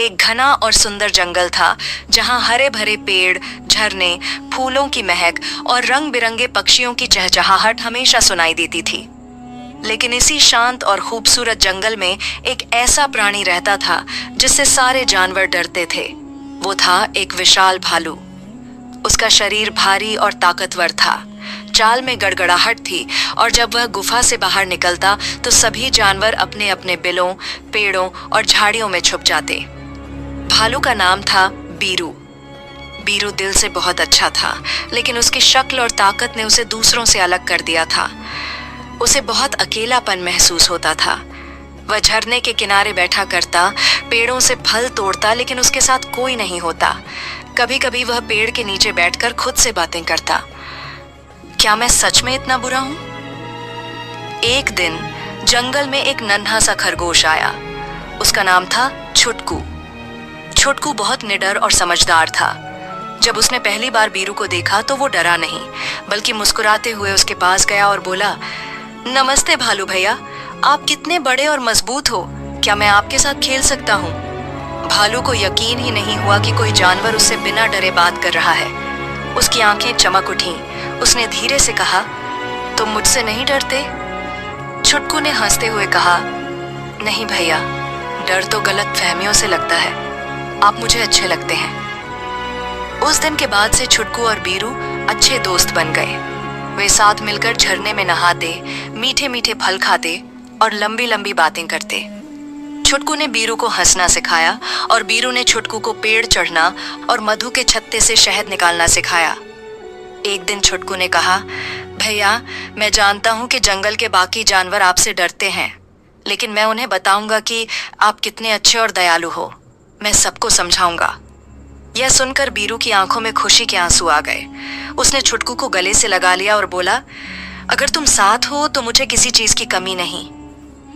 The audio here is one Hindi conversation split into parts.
एक घना और सुंदर जंगल था जहां हरे भरे पेड़, झरने, फूलों की महक और रंग बिरंगे पक्षियों की चहचहाहट हमेशा सुनाई देती थी। लेकिन इसी शांत और खूबसूरत जंगल में एक ऐसा प्राणी रहता था जिससे सारे जानवर डरते थे। वो था एक विशाल भालू। उसका शरीर भारी और ताकतवर था, चाल में गड़गड़ाहट थी और जब वह गुफा से बाहर निकलता तो सभी जानवर अपने अपने बिलों, पेड़ों और झाड़ियों में छुप जाते। भालू का नाम था बीरू। बीरू दिल से बहुत अच्छा था, लेकिन उसकी शक्ल और ताकत ने उसे दूसरों से अलग कर दिया था। उसे बहुत अकेलापन महसूस होता था। वह झरने के किनारे बैठा करता, पेड़ों से फल तोड़ता, लेकिन उसके साथ कोई नहीं होता। कभी कभी वह पेड़ के नीचे बैठकर खुद से बातें करता। क्या मैं सच में इतना बुरा हूं? एक दिन जंगल में एक नन्हा सा खरगोश आया। उसका नाम था छुटकू। छुटकू बहुत निडर और समझदार था। जब उसने पहली बार बीरू को देखा तो वो डरा नहीं, बल्कि मुस्कुराते हुए उसके पास गया और बोला, नमस्ते भालू भैया, आप कितने बड़े और मजबूत हो। क्या मैं आपके साथ खेल सकता हूँ? भालू को यकीन ही नहीं हुआ कि कोई जानवर उससे बिना डरे बात कर रहा है। उसकी आंखें चमक उठीं। उसने धीरे से कहा, तुम मुझसे नहीं डरते? छुटकू ने हंसते हुए कहा, नहीं भैया, डर तो गलत फहमियों से लगता है। आप मुझे अच्छे लगते हैं। उस दिन के बाद से छुटकू और बीरू अच्छे दोस्त बन गए। वे साथ मिलकर झरने में नहाते, मीठे मीठे फल खाते और लंबी लंबी बातें करते। छुटकू ने बीरू को हंसना सिखाया और बीरू ने छुटकू को पेड़ चढ़ना और मधु के छत्ते से शहद निकालना सिखाया। एक दिन छुटकू ने कहा, भैया, मैं जानता हूं कि जंगल के बाकी जानवर आपसे डरते हैं, लेकिन मैं उन्हें बताऊंगा कि आप कितने अच्छे और दयालु हो। मैं सबको समझाऊंगा। यह सुनकर बीरू की आंखों में खुशी के आंसू आ गए। उसने छुटकू को गले से लगा लिया और बोला, अगर तुम साथ हो तो मुझे किसी चीज की कमी नहीं।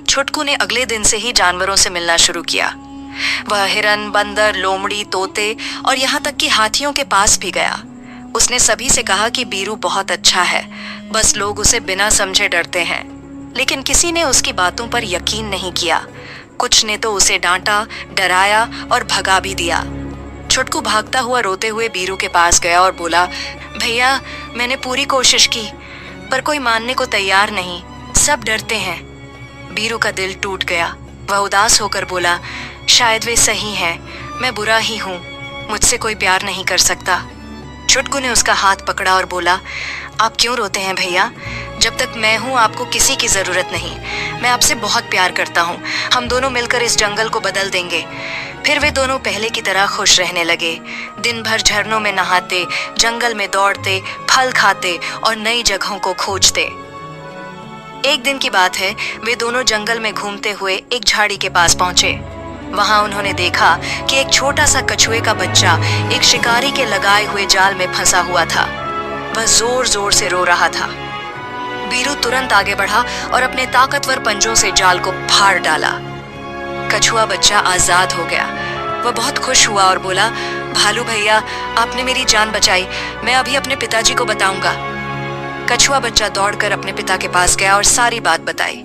छुटकू ने अगले दिन से ही जानवरों से मिलना शुरू किया। वह हिरन, बंदर, लोमड़ी, तोते और यहाँ तक कि हाथियों के पास भी गया। उसने सभी से कहा कि बीरू बहुत अच्छा है, बस लोग उसे बिना समझे डरते हैं। लेकिन किसी ने उसकी बातों पर यकीन नहीं किया। कुछ ने तो उसे डांटा, डराया और भगा भी दिया। छुटकू भागता हुआ रोते हुए बीरू के पास गया और बोला, भैया, मैंने पूरी कोशिश की, पर कोई मानने को तैयार नहीं। सब डरते हैं। बीरू का दिल टूट गया। वह उदास होकर बोला, शायद वे सही हैं, मैं बुरा ही हूँ, मुझसे कोई प्यार नहीं कर सकता। छुटकू ने उसका हाथ पकड़ा और बोला, आप क्यों रोते हैं भैया? जब तक मैं हूँ आपको किसी की जरूरत नहीं। मैं आपसे बहुत प्यार करता हूँ। हम दोनों मिलकर इस जंगल को बदल देंगे। फिर वे दोनों पहले की तरह खुश रहने लगे। दिन भर झरनों में नहाते, जंगल में दौड़ते, फल खाते और नई जगहों को खोजते। एक दिन की बात है, वे दोनों जंगल में घूमते हुए एक झाड़ी के पास पहुंचे। वहां उन्होंने देखा कि एक छोटा सा कछुए का बच्चा एक शिकारी के लगाए हुए जाल में फंसा हुआ था। वह जोर जोर से रो रहा था। बीरू तुरंत आगे बढ़ा और अपने ताकतवर पंजों से जाल को फाड़ डाला। कछुआ बच्चा आजाद हो गया। वह बहुत खुश हुआ और बोला, भालू भैया, आपने मेरी जान बचाई। मैं अभी अपने पिताजी को बताऊंगा। कछुआ बच्चा दौड़कर अपने पिता के पास गया और सारी बात बताई।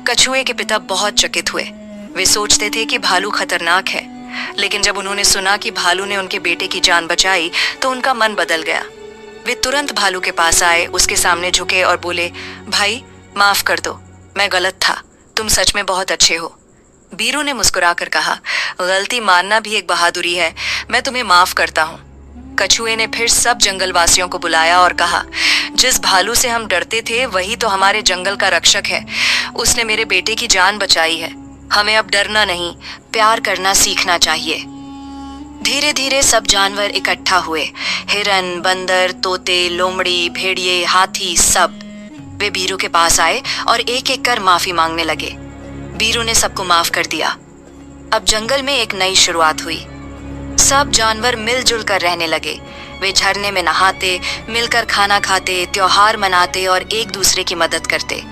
कछुए के पिता बहुत चकित हुए। वे सोचते थे कि भालू खतरनाक है, लेकिन जब उन्होंने सुना कि भालू ने उनके बेटे की जान बचाई तो उनका मन बदल गया। वे तुरंत भालू के पास आए, उसके सामने झुके और बोले, भाई, माफ कर दो, मैं गलत था, तुम सच में बहुत अच्छे हो। बीरू ने मुस्कुराकर कहा, गलती मानना भी एक बहादुरी है, मैं तुम्हें माफ करता हूँ। कछुए ने फिर सब जंगलवासियों को बुलाया और कहा, जिस भालू से हम डरते थे वही तो हमारे जंगल का रक्षक है। उसने मेरे बेटे की जान बचाई है। हमें अब डरना नहीं, प्यार करना सीखना चाहिए। धीरे धीरे सब जानवर इकट्ठा हुए। हिरन, बंदर, तोते, लोमड़ी, भेड़िए, हाथी, सब। वे बीरू के पास आए और एक एक कर माफी मांगने लगे। बीरू ने सबको माफ कर दिया। अब जंगल में एक नई शुरुआत हुई। सब जानवर मिलजुल कर रहने लगे। वे झरने में नहाते, मिलकर खाना खाते, त्योहार मनाते और एक दूसरे की मदद करते।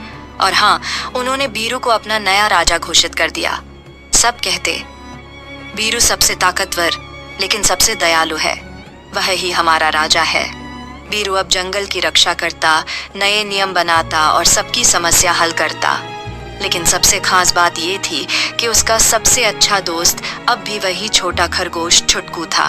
और हाँ, उन्होंने बीरू को अपना नया राजा घोषित कर दिया। सब कहते, बीरू सबसे ताकतवर लेकिन सबसे दयालु है, वह ही हमारा राजा है। बीरू अब जंगल की रक्षा करता, नए नियम बनाता और सबकी समस्या हल करता। लेकिन सबसे खास बात ये थी कि उसका सबसे अच्छा दोस्त अब भी वही छोटा खरगोश छुटकू था।